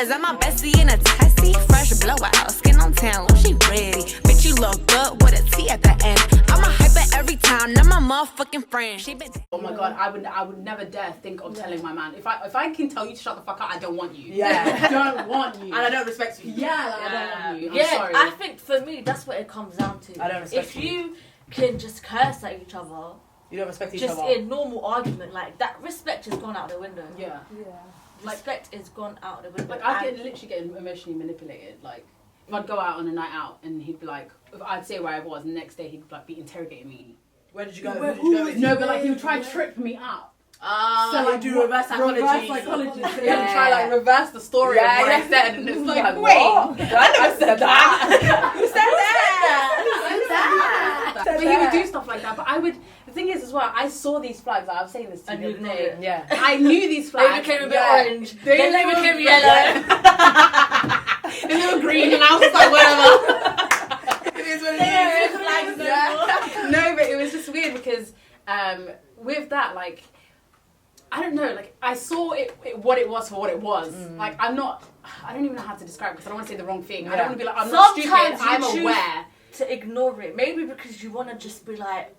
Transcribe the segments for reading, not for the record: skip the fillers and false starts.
Is that my bestie in a testy? Fresh blowout, skin on town, oh, she ready. Bitch, you look good with a T at the end. I'm a hyper every time, not my motherfucking friend. She been. Oh my god, I would never dare think of telling my man. If I can tell you to shut the fuck up, I don't want you. Yeah. I don't want you. And I don't respect you. Yeah, I don't want you. I'm yeah, sorry. I think for me that's what it comes down to. I don't respect if you can just curse at each other, you don't respect each just other. in normal argument, like that respect has gone out the window. Yeah. Respect is gone out the window. Like I literally get emotionally manipulated. Like if I'd go out on a night out and he'd be like, if I'd say where I was, and the next day he'd like be interrogating me. Where did you go? Who did you go with? No, but like he would try to trip me out. So like do reverse psychology. Yeah, try like reverse the story of what I said, and it's like, wait, what? I never said that. Who said that? But he would do stuff like that. But I would. The thing is, as well, I saw these flags. Like, I was saying this to you the other day. Yeah. I knew these They flags. became a bit orange. Then they became yellow. And they were green, and I was like, whatever. It is what it is. Yeah. No, but it was just weird because with that, like, I don't know, like, I saw it what it was for what it was. Like, I don't even know how to describe it because I don't want to say the wrong thing. I don't want to be like, I'm not stupid, I'm aware. To ignore it. Maybe because you want to just be like,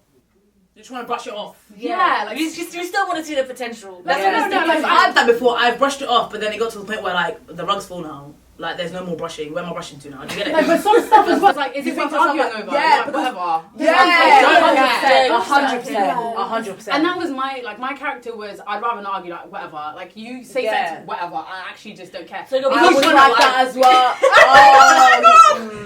You just want to brush it off. Yeah, like you still want to see the potential. That's Yeah. what Like, I've done before. I've brushed it off, but then it got to the point where like the rug's full now. Like there's no more brushing. Where am I brushing to now? Do you get it? Like, but some stuff as well. Like, is it worth arguing over? Yeah, like, whatever. Yeah, 100%. 100%. And that was my character was I'd rather not argue like whatever. Like you say something whatever. I actually just don't care. So you're I was like that as well.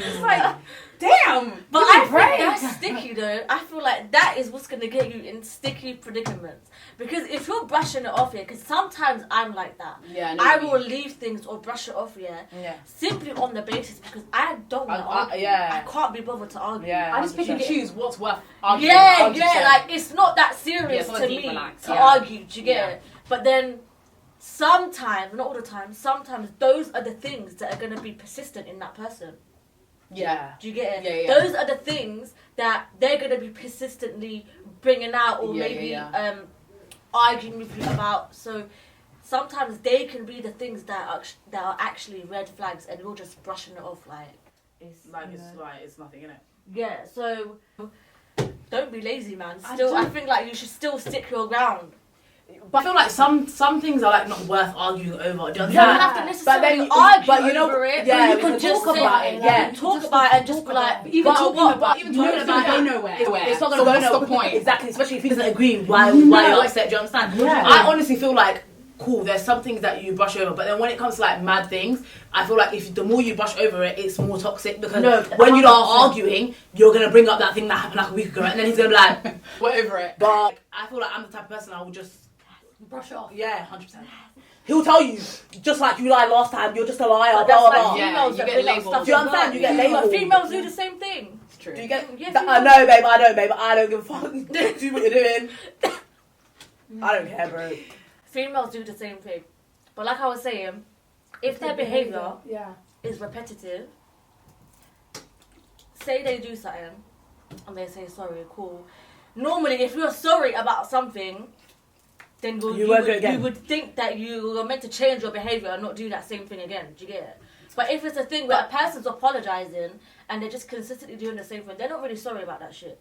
It's like damn. But I think that's sticky though. I feel like that is what's gonna get you in sticky predicaments. Because if you're brushing it off here, because sometimes I'm like that. Yeah, I will leave things or brush it off here. Yeah. Simply on the basis because I don't want to argue. Yeah. I can't be bothered to argue. Yeah. I just pick and choose what's worth arguing. Yeah, 100%. like it's not that serious Yeah, it's to deep me relax. to Yeah. argue. Do you get Yeah. it? But then sometimes, not all the time, sometimes those are the things that are going to be persistent in that person. Yeah. Do you get it? Yeah, yeah. Those are the things that they're going to be persistently bringing out or arguing with you about. So sometimes they can be the things that are actually red flags and you're just brushing it off like it's it's nothing, innit? yeah. So don't be lazy, man. I think like you should still stick your ground. But I feel like some things are like not worth arguing over. Do you understand? You don't have to necessarily argue over it. Yeah, you could just talk about it. Yeah, talk about it and just be like, Even talking about it, it's not going nowhere. It's not going to go nowhere. The point? Exactly, especially if he doesn't agree. Why you're upset? Do you understand? Yeah. I honestly feel like cool. There's some things that you brush over, but then when it comes to like mad things, I feel like if the more you brush over it, it's more toxic because when you are arguing, you're gonna bring up that thing that happened like a week ago, and then he's gonna be like, "We're over it." But I feel like I'm the type of person I will just brush off. Yeah, 100%. He'll tell you, just like you lied last time, you're just a liar, But blah, blah, that's blah. like Yeah, females you that get bring up labelled. stuff. Do you understand? You get labelled. Females do the same thing. It's true. Do you get? Yeah, I know, babe. I don't give a fuck. Do what you're doing. I don't care, bro. Females do the same thing. But like I was saying, if their behaviour is repetitive, say they do something and they say sorry, cool. Normally, if you're sorry about something, then you would think that you are meant to change your behaviour and not do that same thing again. Do you get it? But if it's a thing where a person's apologising and they're just consistently doing the same thing, they're not really sorry about that shit.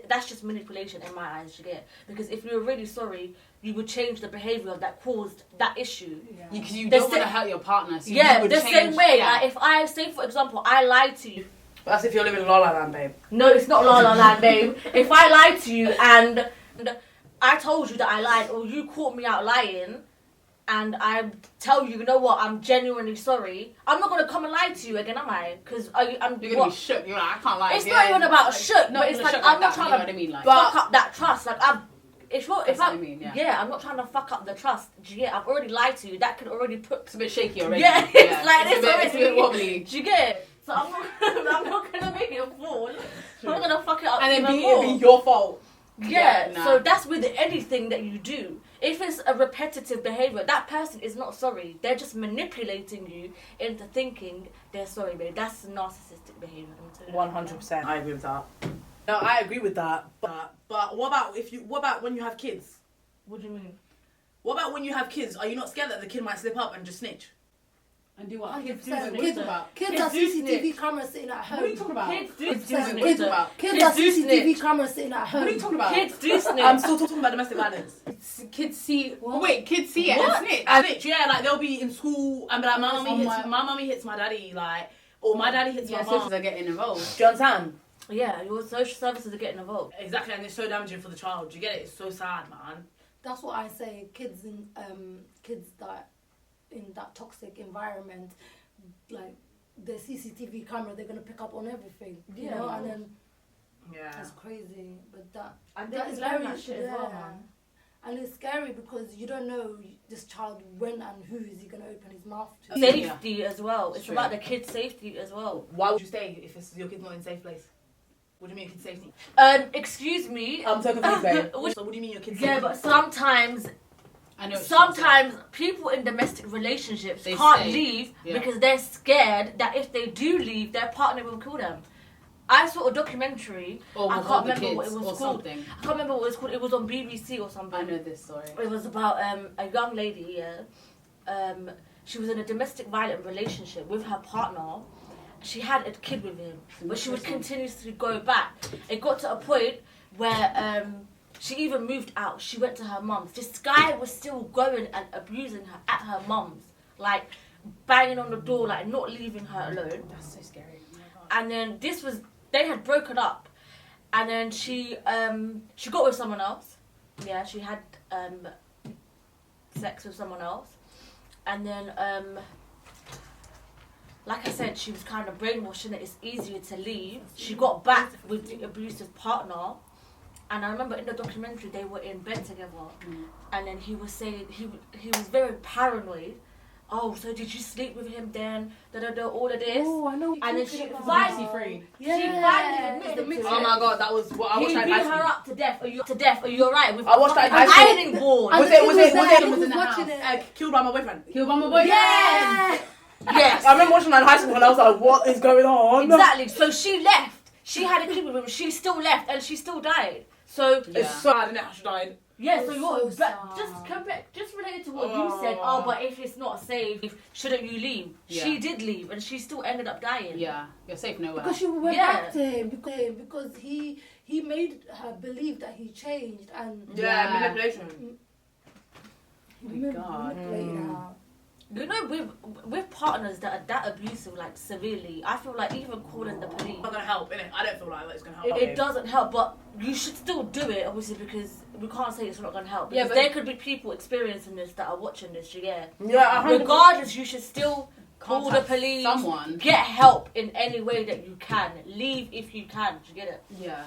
That's just manipulation in my eyes, you get it? Because if you were really sorry, you would change the behaviour that caused that issue. Because you don't want to hurt your partner. So yeah, you would the change, same way. Like if I say, for example, I lied to you. But that's if you're living in La La Land, babe. No, it's not La La Land, babe. If I lied to you and I told you that I lied, or you caught me out lying, and I tell you, you know what, I'm genuinely sorry, I'm not going to come and lie to you again, am I? Because you're going to be shook. You're like, I can't lie. It's not even about shook, but it's like, I'm not trying to fuck up that trust. Like, I'm not trying to fuck up the trust. Do you get it? I've already lied to you. That could already put... It's a bit shaky already. Yeah, it's like this already. It's a bit wobbly. Do you get it? So I'm not going to make it fall. I'm not going to fuck it up and even it'd more. be your fault. Yeah, nah. So that's with anything that you do. If it's a repetitive behaviour, that person is not sorry. They're just manipulating you into thinking they're sorry, babe. That's narcissistic behaviour. 100%. I agree with that. No, I agree with that. But what about when you have kids? What do you mean? What about when you have kids? Are you not scared that the kid might slip up and just snitch? And do what? 100%. Kids about. Kids are CCTV cameras sitting at home. What are you talking about? Kids do Kids snitch. Kids are CCTV cameras sitting at home. What are you talking about? Kids do snitch. I'm still talking about domestic violence. Kids see. What? Wait, kids see it What? and snitch. And snitch, yeah, like they'll be in school and be like, my Oh mummy hits my daddy, like, or my daddy hits my mum. Sisters are getting involved. Do you understand? Yeah, your social services are getting involved. Exactly, and it's so damaging for the child. Do you get it? It's so sad, man. That's what I say. Kids that in that toxic environment, like the CCTV camera, they're gonna pick up on everything. You know, and then that's crazy. But that is very that shit as well, man. And it's scary because you don't know this child when and who is he gonna open his mouth to. Safety as well. It's about the kid's safety as well. Why would you stay if your kid's not in a safe place? What do you mean kid's safety? Excuse me. I'm so confused, babe. So what do you mean your kid's safety? Yeah, but sometimes people in domestic relationships can't leave because they're scared that if they do leave, their partner will kill them. I saw a documentary. I can't remember what it was called. Something. I can't remember what it was called. It was on BBC or something. I know this story. It was about a young lady. She was in a domestic violent relationship with her partner. She had a kid with him, but she would continuously go back. It got to a point where she even moved out. She went to her mum's. This guy was still going and abusing her at her mum's, like banging on the door, like not leaving her alone. That's so scary. Oh my God. And then they had broken up, and then she got with someone else. Yeah, she had sex with someone else, and then like I said, she was kind of brainwashing that it's easier to leave. She got back with the abusive partner, and I remember in the documentary they were in bed together, and then he was saying he was very paranoid. Oh, so did you sleep with him then? All of this. Oh, I know. And then she free. She finally admitted to Oh it. my God, that was what I He watched beat that in her high school. up to death. Are you alright? I watched that in high school. Ironing board. Was it watching it. Killed by my boyfriend? Killed by my boyfriend. Yes. Yes. I remember watching that in high school and I was like, what is going on? Exactly. So she left. She had a kid with him. She still left and she still died. So It's sad, isn't it, how she died? yeah. So It's you're so just related to what you said. Oh, but if it's not safe, shouldn't you leave? Yeah. She did leave and she still ended up dying. Yeah, you're safe nowhere. Because she went back to him because he made her believe that he changed and Yeah, manipulation. God. manipulated her. You know, with partners that are that abusive, like severely, I feel like even calling the police, It's not gonna help, innit? I don't feel like it's gonna help. it doesn't help. But you should still do it, obviously, because we can't say it's not going to help. Yeah, Because but- there could be people experiencing this that are watching this. Yeah. Yeah, Regardless, you should still call the Contact police. someone. Get help in any way that you can. Leave if you can. Do you get it? Yeah.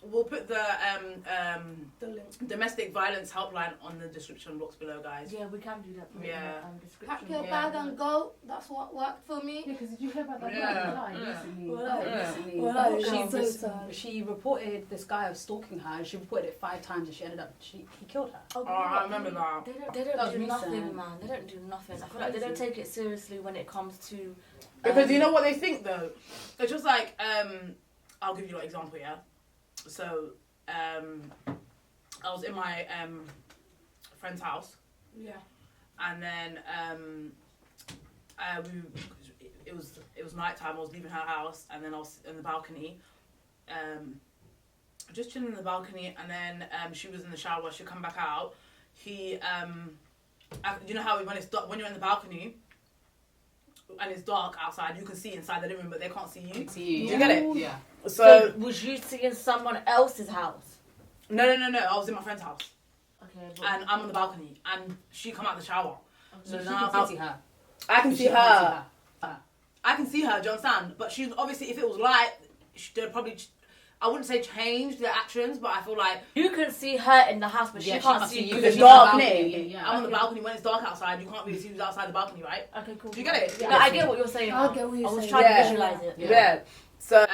We'll put the The link. domestic violence helpline on the description box below, guys. Yeah, we can do that. Yeah. Pack your Yeah. bag and go. That's what worked for me. Yeah, because did you hear about that Yeah. girl who died recently? Yeah. Recently. Well, She yeah. was- So sad. she reported this guy of stalking her, and she reported it 5 times, and she ended up he killed her. Oh, I remember that. They That don't was do nothing, recent. man. They don't do nothing. I feel like they don't take it seriously when it comes to. Because you know what they think though? It's just like, I'll give you an example, yeah? So, I was in my friend's house. Yeah. And then it was nighttime. I was leaving her house, and then I was in the balcony, just chilling in the balcony. And then she was in the shower. She'd come back out. You know how when it's dark, when you're in the balcony and it's dark outside, you can see inside the living room, but they can't see you. See you. Do you get it? Yeah. So was you seeing someone else's house? no. I was in my friend's house, Okay. and I'm on the balcony, and she come out the shower. So So she now can see her. I can She see can't her. see her. I can see her. Do you understand? But she's obviously, if it was light, they'd probably. I wouldn't say change their actions, but I feel like You can see her in the house, but Yeah, she can't see you. because it's She's on the dark, balcony, innit? yeah. I'm on the balcony when it's dark outside. You can't really see who's outside the balcony, right? Okay, cool. Do you get it? No, I get what you're saying. I now. get what you're I was saying. trying Yeah. to visualize it. Yeah. So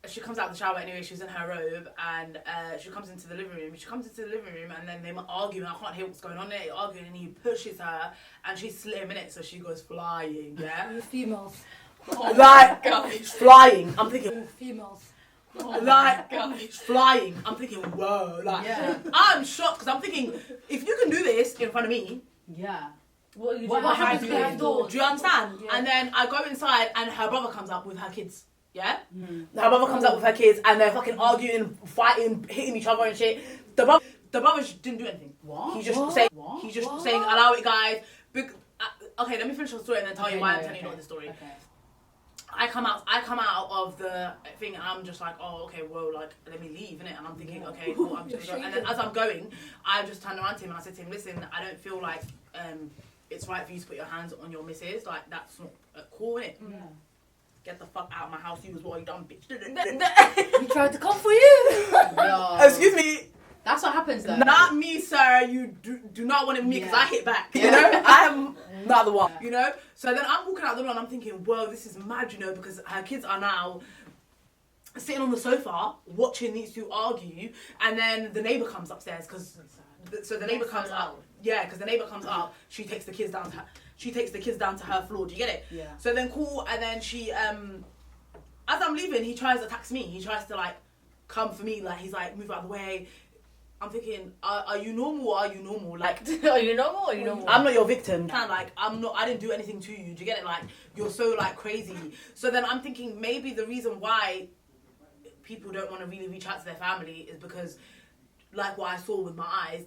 she comes out of the shower anyway. She's in her robe, and she comes into the living room. And then they're arguing. I can't hear what's going on there. They're arguing, and he pushes her, and she's slim in it, so she goes flying. Yeah. Females. Like flying. I'm thinking. Females. Like it's flying. I'm thinking, whoa, like Yeah. I'm shocked because I'm thinking, if you can do this in front of me, Yeah. What you do What happens behind behind Do you understand? Yeah. And then I go inside and her brother comes up with her kids. Yeah? Her brother comes up with her kids and they're fucking arguing, fighting, hitting each other and shit. The brother didn't do anything. What? He's just What? saying, What? he's just What? saying, allow it, guys. Okay, let me finish the story and then tell you why I'm telling you all the story. Okay. I come out of the thing and I'm just like, oh, okay, well, like, let me leave, innit? And I'm thinking, okay, cool, I'm just gonna go. And then as I'm going, I just turned around to him and I said to him, listen, I don't feel like it's right for you to put your hands on your missus. Like, that's not cool, innit? Yeah. Get the fuck out of my house, you was what you done, bitch. He tried to come for you. Yo. Excuse me. That's what happens though. Not me, sir. You do not want me because Yeah. I hit back. Yeah. You know, I'm not the one. You know. So then I'm walking out the door and I'm thinking, well, this is mad, you know, because her kids are now sitting on the sofa watching these two argue, and then the neighbor comes upstairs because so the neighbor comes up. Yeah, because the neighbor comes up. She takes the kids down to her. She takes the kids down to her floor. Do you get it? Yeah. So then cool, and then she as I'm leaving, he tries to attack me. He tries to like come for me. Like he's like, move out of the way. I'm thinking, are you normal or are you normal? Like, Are you normal or you normal? I'm not your victim. And like, I didn't do anything to you. Do you get it? Like, you're so like crazy. So then I'm thinking maybe the reason why people don't want to really reach out to their family is because, like what I saw with my eyes,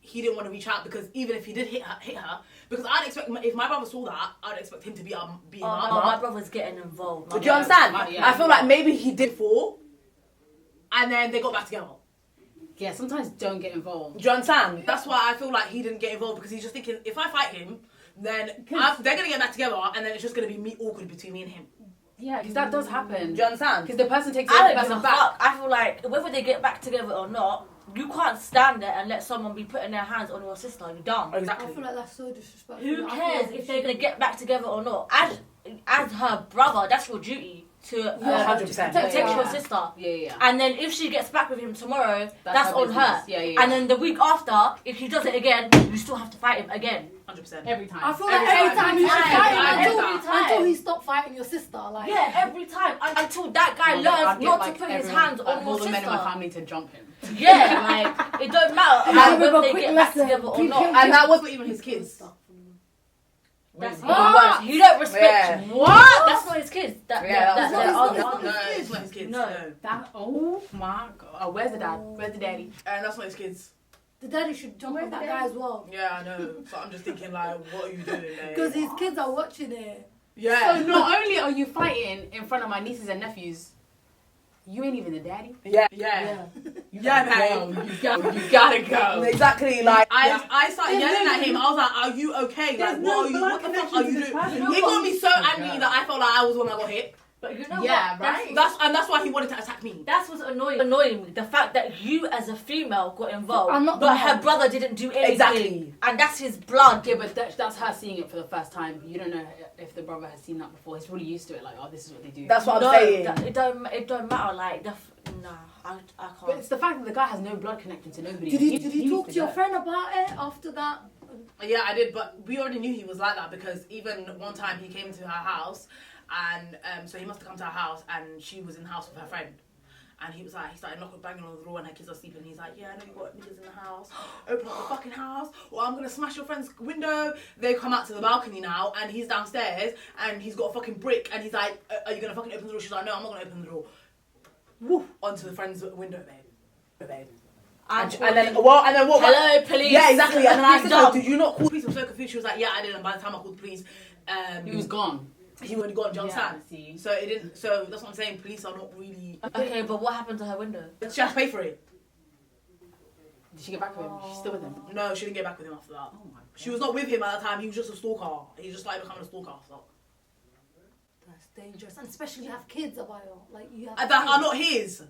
he didn't want to reach out because even if he did hit her, because I'd expect, if my brother saw that, I'd expect him to be a Oh, mama. no, my brother's getting involved. Do you understand? Yeah. I feel like maybe he did fall, and then they got back together. Yeah, sometimes don't get involved. Do you understand? That's why I feel like he didn't get involved because he's just thinking, if I fight him, then they're going to get back together and then it's just going to be me awkward between me and him. Yeah, because that does happen. Do you understand? Because the person takes the I other don't give person a back. fuck. I feel like whether they get back together or not, you can't stand there and let someone be putting their hands on your sister. You're dumb. I Exactly. feel like that's so disrespectful. Who I feel cares like if they're gonna get back together or not? As her brother, that's your duty to Yeah, 100%. protect Yeah. your sister. Yeah. And then if she gets back with him tomorrow, that's her on her. business. Yeah. And then the week after, if he does it again, you still have to fight him again. 100%. Every time. I feel like every time you should Every fight time. him Every time. until he stopped fighting your sister. Like, Yeah, every time until that guy I'd learns get, not like, to put his everyone- hands like, on all your the men in my sister. family to jump him. Yeah, like it don't matter about Remember, whether they quick get back lesson, together or keep not. him- And that wasn't even his kids. That's even What? worse. You don't respect. Yeah. What? That's not his kids. Yeah, That's that their was other. No, it's not his kids. No. No. That, oh my god. Oh, where's the dad? Where's the daddy? And that's not his kids. the daddy should jump on that guy as well. Yeah, I know. So I'm just thinking, like, what are you doing there? Because his kids are watching it. Yeah. So not only are you fighting in front of my nieces and nephews, you ain't even the daddy. Yeah. Yeah. Yeah, Go. babe. You gotta go. Exactly, like Yeah. I started There's yelling no- at him. I was like, "Are you okay? There's Like, no what are you? blood What the fuck connection are to you this doing?" person. He got me so angry that I felt like I was the one that got hit. But you know Yeah, what? right? That's why he wanted to attack me. That's what's annoying me. The fact that you as a female got involved, I'm not the but her mom. brother didn't do anything. Exactly. And that's his blood. Yeah, but that's her seeing it for the first time. You don't know if the brother has seen that before. He's really used to it. Like, oh, this is what they do. That's what No, I'm saying. it don't matter. Like, nah, I But can't. it's the fact that the guy has no blood connection to nobody. Did he needs talk to your go. friend about it after that? Yeah, I did, but we already knew he was like that because even one time he came to her house, and so he must have come to her house, and she was in the house with her friend. And he was like, he started knocking, banging on the door, and her kids are sleeping. He's like, yeah, I know you got niggas in the house. Open up the fucking house, or I'm gonna smash your friend's window. They come out to the balcony now, and he's downstairs, and he's got a fucking brick, and he's like, are you gonna fucking open the door? She's like, no, I'm not gonna open the door. Woof, onto the friend's window, babe. And then what? Hello, police. Yeah, exactly. And then I said, Dumb. oh, did you not call the police? I'm so confused. She was like, yeah, I did. And by the time I called the police, He was gone. he already gone. Do you understand? see. So it didn't. So that's what I'm saying. Police are not really. Okay, but what happened to her window? She has to pay for it. Did she get back with him? She's still with him. No, she didn't get back with him after that. Oh my god. She was not with him at that time. He was just a stalker. He just started becoming a stalker after. That's dangerous. And especially you have kids about you. Like, you have And that are kids. not his.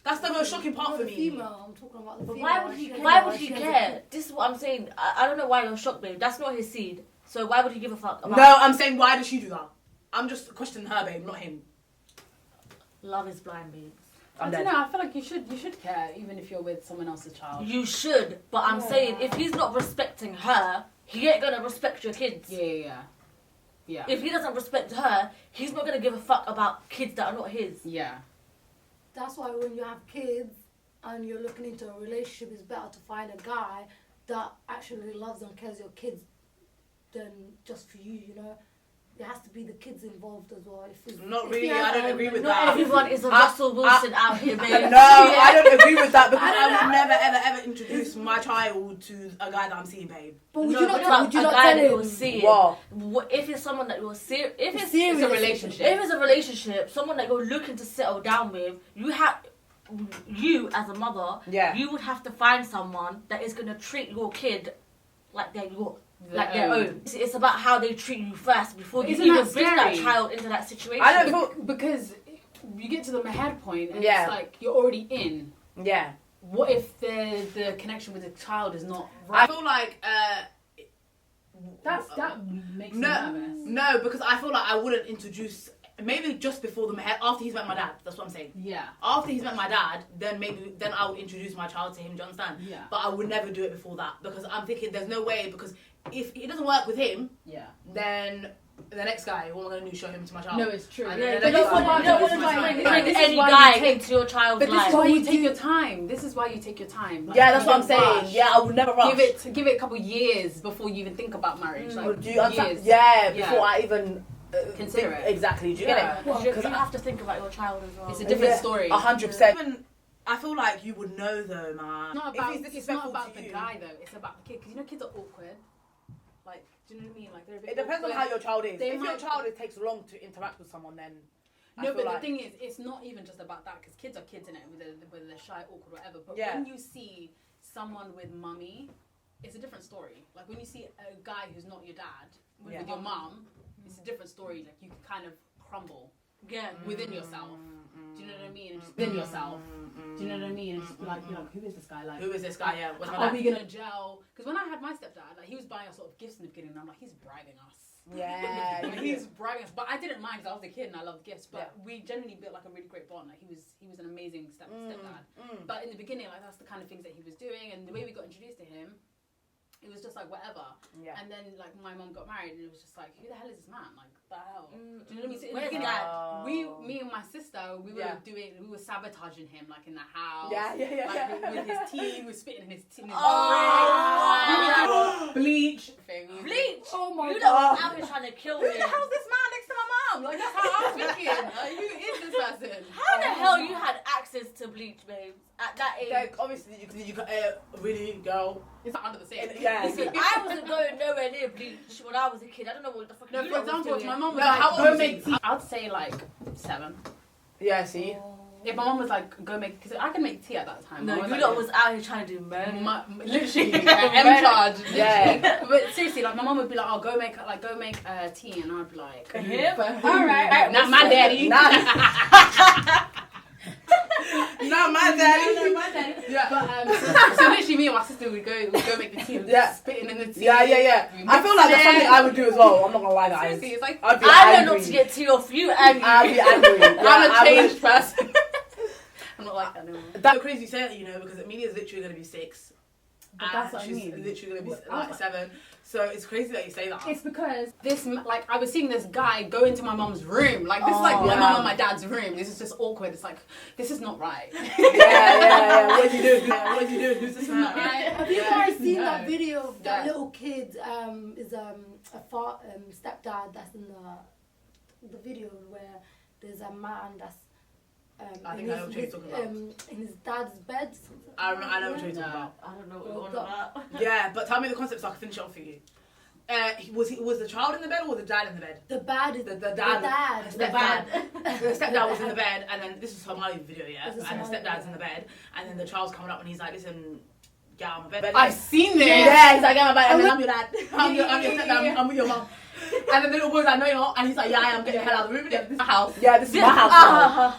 That's the most shocking part Not for the me. female. I'm talking about the But female. why would She he? cares Why about would he she has a care? kid. This is what I'm saying. I don't know why you're shocked, babe. That's not his seed. So why would he give a fuck about? No, I'm saying why did she do that? I'm just questioning her, babe, not him. Love is blind, babe. I don't know. I feel like you should care even if you're with someone else's child. You should, but I'm saying if he's not respecting her, he ain't gonna respect your kids. Yeah. If he doesn't respect her, he's not gonna give a fuck about kids that are not his. Yeah. That's why when you have kids and you're looking into a relationship, it's better to find a guy that actually loves and cares your kids than just for you. You know, there has to be the kids involved as well. Not really. I don't agree with not that. Everyone is a Russell Wilson out here, baby. No, I don't agree with that because I would never, ever introduce my child to a guy that I'm seeing, babe. But would No, you but not a guy tell that him? you're seeing? What? If it's someone that you're serious, if it's It's a relationship. If it's a relationship, someone that you're looking to settle down with, you as a mother, you would have to find someone that is going to treat your kid like their own. It's about how they treat you first before you even bring that child into that situation. I don't because you get to the meher point and it's like you're already in. Yeah. What if the connection with the child is not right? I feel like that makes me nervous. No, because I feel like I wouldn't introduce. Maybe just before the meher, after he's met my dad. That's what I'm saying. Yeah. After he's met my dad, then I would introduce my child to him. Do you understand? Yeah. But I would never do it before that because I'm thinking there's no way because if it doesn't work with him, then the next guy, what am I going to do? Show him to my child? No, it's true. And Yeah, then you the next don't guy, want to bring This is any why guy you take- into your child's But this life. is why you take your time. This is why you take your time. Like, yeah, that's you what I'm don't saying. rush. Yeah, I would never rush. Give it a couple years before you even think about marriage. Like, Do you understand? years. Yeah, before I even Consider think, it. Exactly. Do you get it? Well, you have to think about your child as well. It's a different story. 100%. I feel like you would know though, man. It's not about the guy though. It's about the kid because you know kids are awkward. Like, do you know what I mean? Like they're a bit It depends on awkward. how your child is. If your might- child takes long to interact with someone, then No, but the thing is, it's not even just about that because kids are kids in it, whether they're shy, awkward, whatever. But when you see someone with mummy, it's a different story. Like when you see a guy who's not your dad with your mum, it's a different story. Like you can kind of crumble within yourself. Do you know what I mean? And just within yourself. Do you know what I mean? And just be like, who is this guy? Like, who is this guy? Yeah, are we gonna gel? Because when I had my stepdad, like he was buying us sort of gifts in the beginning, and I'm like, he's bribing us. Yeah, Like, he's bribing us, but I didn't mind because I was a kid and I loved gifts. But we generally built like a really great bond. Like he was an amazing stepdad. But in the beginning, like that's the kind of things that he was doing, and the way we got introduced to him, it was just like whatever. Yeah. And then like my mom got married, and it was just like, who the hell is this man? Like the hell? Do you know what I mean? So in the beginning, me and my sister, we were sabotaging him like in the house. Like with his tea, we were spitting in his tea. Bleach. Bleach. Oh my You god! know, I was trying to kill Who me. the hell's this man next to my mom? Like that's how I was thinking. Like, who is this person? How the hell you had access to bleach, babes, at that age? Like, obviously, you really, girl. It's not under the sink. Yeah. Listen, I wasn't going nowhere near bleach when I was a kid. I don't know what the fuck No, you for lot was example, if doing. my mom was No, like, how old go was make he? tea, I'd say like 7. Yeah, see? If my mom was like, go make, because I can make tea at that time. No, I you like, lot was out here trying to do murder. Literally, M charge. Literally. Yeah. But seriously, like my mom would be like, oh, go make tea, and I'd be like, Him? all right, not my daddy. Not my daddy. No, my daddy. Yeah. But so literally, me and my sister would go make the tea, spitting in the tea. Yeah. I feel like that's something I would do as well. I'm not gonna lie, guys. Seriously, it's like I'd be I angry. know not to get tea off you, and I'd be angry. Yeah, I'm a I would- changed person. I'm not like that anymore. That's crazy you say that, you know, because Amelia's literally gonna be 6. But that's what I she's mean. literally gonna be like 7. So it's crazy that you say that. It's because like I was seeing this guy go into my mom's room. Like this is like my mom and my dad's room. This is just awkward. It's like this is not right. Yeah. What did you do? What did you do? Who's this man? Have you guys seen that video of that Yeah. little kid? Is a stepdad that's in the video where there's a man that's I think I know what you're talking about. in his dad's bed. I know what you're talking about. I don't know what you're on about. Yeah, but tell me the concept so I can finish it off for you. Was the child in the bed or was the dad in the bed? The bad is The the dad. dad. The dad. The stepdad was in the bed, and then this is a Somali video, yeah. This is And the Somali stepdad's video. in the bed, and then the child's coming up, and he's like, "Listen, get out of my bed." I've seen this. Yeah, he's like, "Get out of my bed," and then I'm your dad. I'm your stepdad. I'm with your mom. And then the little boy's like, "No, you're not," and he's like, "Yeah, I am. Get the hell out of the room. This is my house. Yeah, this is my house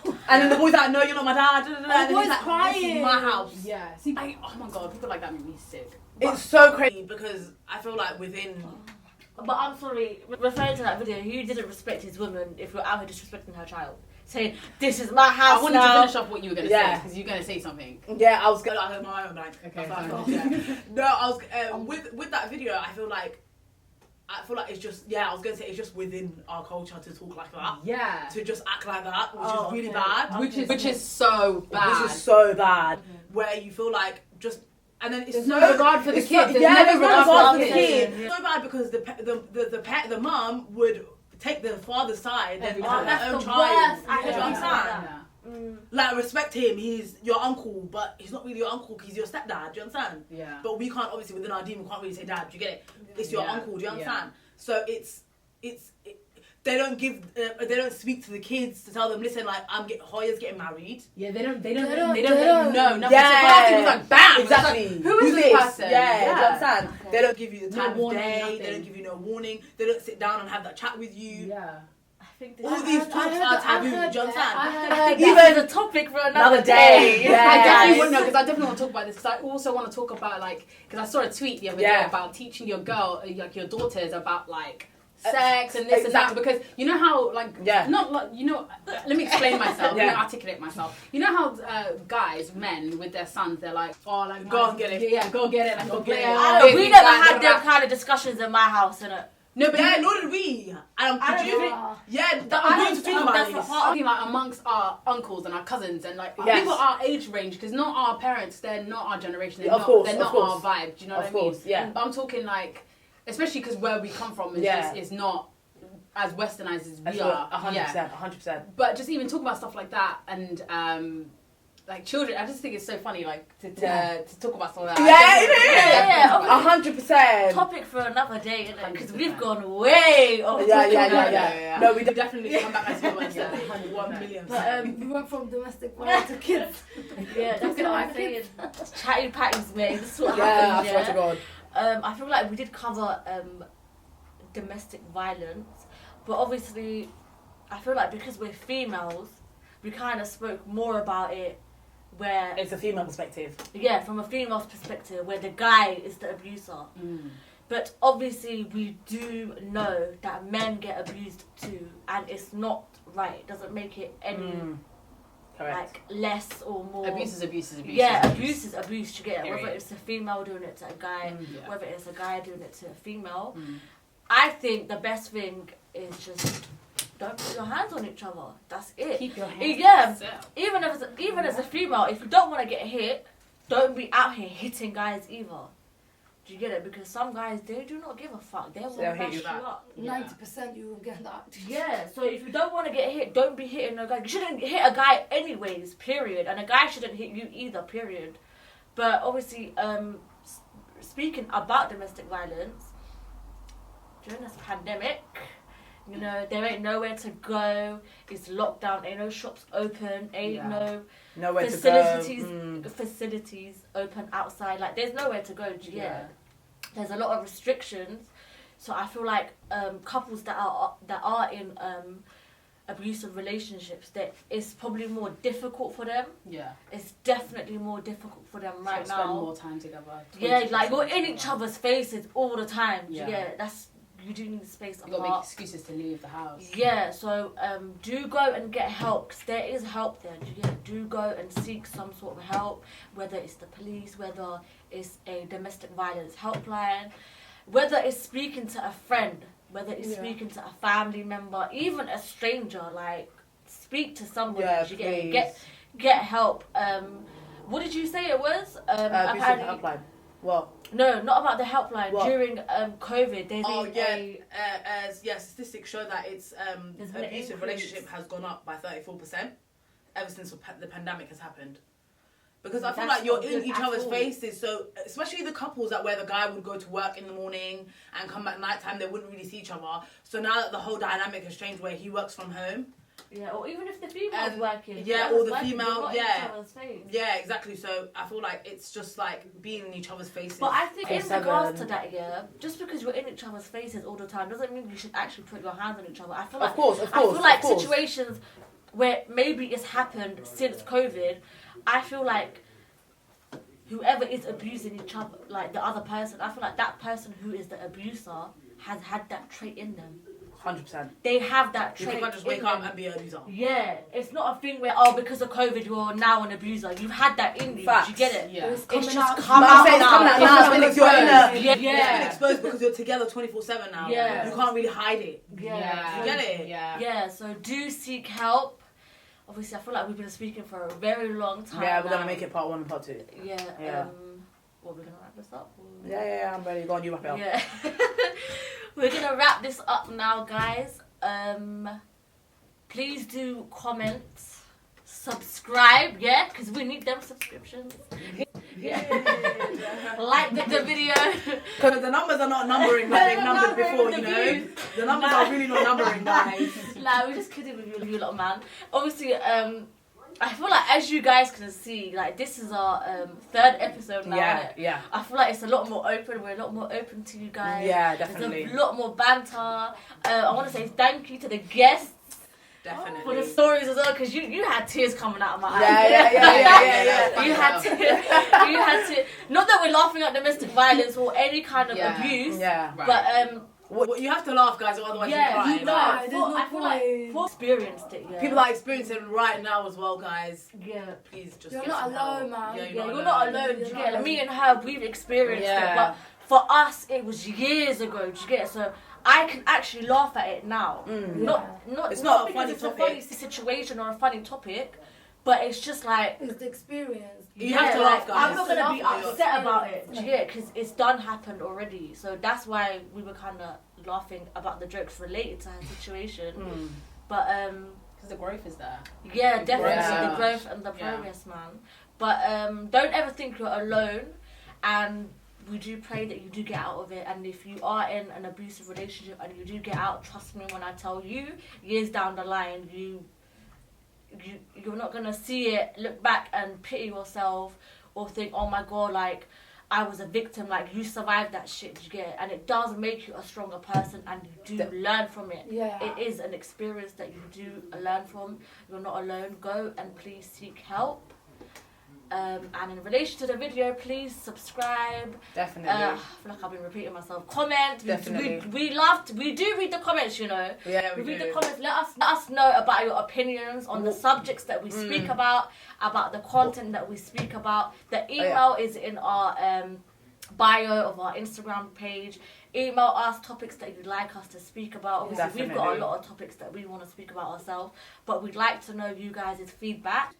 now." And then the boy's like, "No, you're not my dad." And then boy's he's like, crying. "This is my house." Yeah. See, oh my god, people like that make me sick. It's so crazy because I feel like within. But I'm sorry, referring to that video, you didn't respect his woman if you're out here disrespecting her child. Saying, this is my house I wanted now. to finish off what you were going to say, because you're going to say something. Yeah, I was gonna. I heard my own like. Okay, fine. fine. Yeah. No, I was with that video. I feel like it's just I was gonna say it's just within our culture to talk like that. Yeah. To just act like that, which is really bad. Which is so bad. Which is so bad. Where you feel like just. and then it's There's no regard for the kids. There's there's never no regard regard for for the the kids. kid. It's so bad because the mum would take the father's side and have their own child. Do you understand? Like, respect him, he's your uncle, but he's not really your uncle because he's your stepdad, do you understand? Yeah. But we can't, obviously, within our deen, we can't really say dad, do you get it? It's your uncle, do you understand? So they don't speak to the kids to tell them, listen, like, Hoya's getting married. Yeah, they don't let you know. Nothing. Yeah. So it was like, bam! Exactly. Like, who is this person? Yeah, do you understand? Okay. They don't give you the time of warning, day, nothing. they don't give you no warning, they don't sit down and have that chat with you. Yeah. I think this All these talks are taboo, do you understand? I think Even that's a topic for another day. Yeah. I definitely want to know, because I definitely want to talk about this, because I also want to talk about, like, because I saw a tweet the other day about teaching your girl, like your daughters, about, like, sex and this and that, because you know how, like, not like, you know, let me explain myself, let me articulate myself. You know how men with their sons, they're like, oh, like, go and get it. Yeah, go get it, like, go get it. We never had them kind of discussions in my house, innit? No, but nor did we. I'm going to talk about this. I think, like, amongst our uncles and our cousins and, like, people our age range, because not our parents, they're not our generation, they're not our vibe, do you know what I mean? Yeah. But I'm talking, like, especially because where we come from is not as westernized as we are. 100%. But just even talk about stuff like that and like children, I just think it's so funny, like to talk about stuff like that. 100%. Topic for another day, innit? Because we've gone way off. Yeah. No, we definitely come back as we went. 1 million. But we went from domestic violence to kids. Yeah, that's what I'm saying. Chatty patties, mate. This is what I happens. swear to God. I feel like we did cover domestic violence, but obviously, I feel like because we're females, we kind of spoke more about it. Where it's a female perspective. Yeah, from a female's perspective, where the guy is the abuser. But obviously, we do know that men get abused too, and it's not right. It doesn't make it any like less or more. Abuse is abuse. Yeah, abuse is abuse. You get it. Whether it's a female doing it to a guy, whether it's a guy doing it to a female. I think the best thing is just don't put your hands on each other. That's it. Keep your hands on yourself. Even as a female, if you don't want to get hit, don't be out here hitting guys either. Do you get it? Because some guys, they do not give a fuck. They will bash you up. 90% you will get that. Yeah, so if you don't want to get hit, don't be hitting a guy. You shouldn't hit a guy anyways, period. And a guy shouldn't hit you either, period. But obviously, speaking about domestic violence, during this pandemic, you know, there ain't nowhere to go. It's lockdown. Ain't no shops open. Ain't nowhere facilities open outside. Like, there's nowhere to go. There's a lot of restrictions. So I feel like couples that are in abusive relationships, that it's probably more difficult for them. Yeah, it's definitely more difficult for them right now. Spend more time together. Yeah, like you're in each other's faces all the time. Yeah, you do need space apart. You gotta make excuses to leave the house. Yeah, so do go and get help, because there is help there. Do go and seek some sort of help, whether it's the police, whether it's a domestic violence helpline, whether it's speaking to a friend, whether it's speaking to a family member, even a stranger. Like, speak to somebody. Get help. What did you say it was? Helpline. Well, no, not about the helpline. What? During COVID, there's statistics show that it's abusive relationship has gone up by 34% ever since the pandemic has happened. Because I feel like you're in each other's faces, so especially the couples where the guy would go to work in the morning and come back nighttime, they wouldn't really see each other. So now that the whole dynamic has changed, where he works from home. Yeah, or even if the female's working. Yeah, or the female, yeah, exactly. So I feel like it's just like being in each other's faces. But I think in regards to that, just because you're in each other's faces all the time doesn't mean you should actually put your hands on each other. I feel like, I feel like situations where maybe it's happened since COVID, I feel like whoever is abusing each other, like the other person, I feel like that person who is the abuser has had that trait in them. 100%. They have that trait. You can't just wake up and be an abuser. Yeah, it's not a thing where because of COVID you're now an abuser. You've had that in you. Facts. Do you get it? Yeah. It's just come out now. It's been Yeah. exposed because you're together 24/7 now. Yeah. You can't really hide it. Yeah. You get it? Yeah. So do seek help. Obviously, I feel like we've been speaking for a very long time. Yeah, we're gonna make it part 1 and part 2. Yeah. What, we're gonna wrap this up? Or... Yeah, I'm ready. Go on, you wrap it up. Yeah. We're gonna wrap this up now, guys. Please do comment, subscribe, yeah, because we need them subscriptions. Like the video. Because the numbers are not numbering like they've numbered before, you know. The numbers are really not numbering, guys. We're just kidding with you lot, man. Obviously, I feel like as you guys can see, like this is our third episode now. Yeah. I feel like it's a lot more open. We're a lot more open to you guys. Yeah, definitely. There's a lot more banter. I want to say thank you to the guests. Definitely. For the stories as well, because you had tears coming out of my eyes. Yeah. You had to. Not that we're laughing at domestic violence or any kind of abuse. Yeah. But well, you have to laugh, guys, or otherwise you cry. I feel like for experienced it. Yeah. People are experiencing it right now as well, guys. Yeah. Please just. You're not alone, man. Yeah, You're not alone. Do you get it? Like, me and her, we've experienced it, but for us, it was years ago. Do you get it? So I can actually laugh at it now. It's not a because funny it's topic. a funny situation or a funny topic, but it's just like It's the experience. You have to laugh, guys. I'm not gonna be Laugh at upset it. about it. Do you get it? Because it's happened already. So that's why we were kind of laughing about the jokes related to her situation. But Because the growth is there. yeah, definitely Yeah. the growth and the progress, man. But don't ever think you're alone, and we do pray that you do get out of it. And if you are in an abusive relationship and you do get out, trust me when I tell you, years down the line, you're not gonna see it, look back and pity yourself or think, oh my god, like I was a victim. Like, you survived that shit. You get it? And it does make you a stronger person, and you do learn from it. Yeah. It is an experience that you do learn from. You're not alone. Go and please seek help. And in relation to the video, please subscribe. Definitely. I feel like I've been repeating myself. Comment. Definitely. We do read the comments, you know. Yeah, we read do. the comments. Let us know about your opinions on the subjects that we speak about the content that we speak about. The email is in our bio of our Instagram page. Email us topics that you'd like us to speak about. Obviously, we've got a lot of topics that we want to speak about ourselves, but we'd like to know you guys' feedback.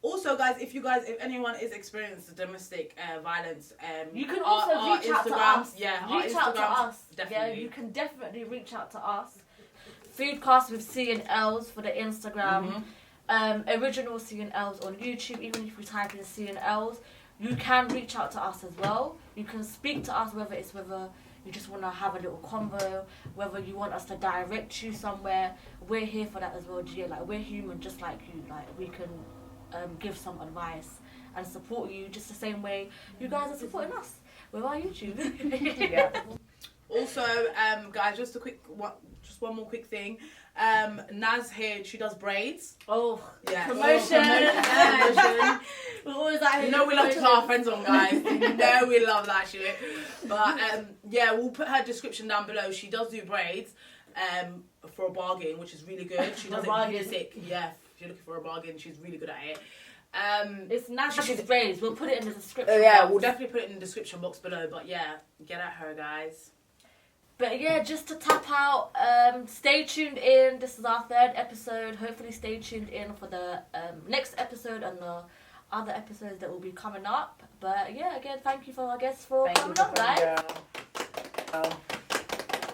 Also, guys, if anyone is experiencing domestic violence, you can also reach out to us. Yeah, reach out to us. Definitely. Yeah, you can definitely reach out to us. Foodcast with C and L's for the Instagram. Original C and L's on YouTube. Even if you type in C and L's, you can reach out to us as well. You can speak to us, whether you just want to have a little convo, whether you want us to direct you somewhere. We're here for that as well. Like, we're human, just like you. Like, we can give some advice and support you just the same way you guys are supporting us with our YouTube. Also, guys, just one more quick thing. Naz here, she does braids. Oh, yeah. Promotion. We're always like, you know we love to put our friends on, guys. You know we love that shit. But we'll put her description down below. She does do braids for a bargain, which is really good. She does it really sick. Yeah, if you're looking for a bargain, she's really good at it. It's Naz's braids. We'll put it in the description box. We'll definitely put it in the description box below. But yeah, get at her, guys. But yeah, just to tap out, stay tuned in. This is our third episode. Hopefully stay tuned in for the next episode and the other episodes that will be coming up. But yeah, again, thank you for our guests for coming on, guys.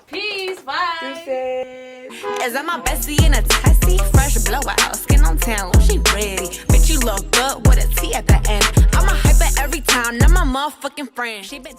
Peace, bye. Deuces. Is that my bestie in a testy? Fresh blowout, skin on town, she ready. Bitch, you look good with a T at the end. I'm a hyper every time, not my motherfucking friend. She been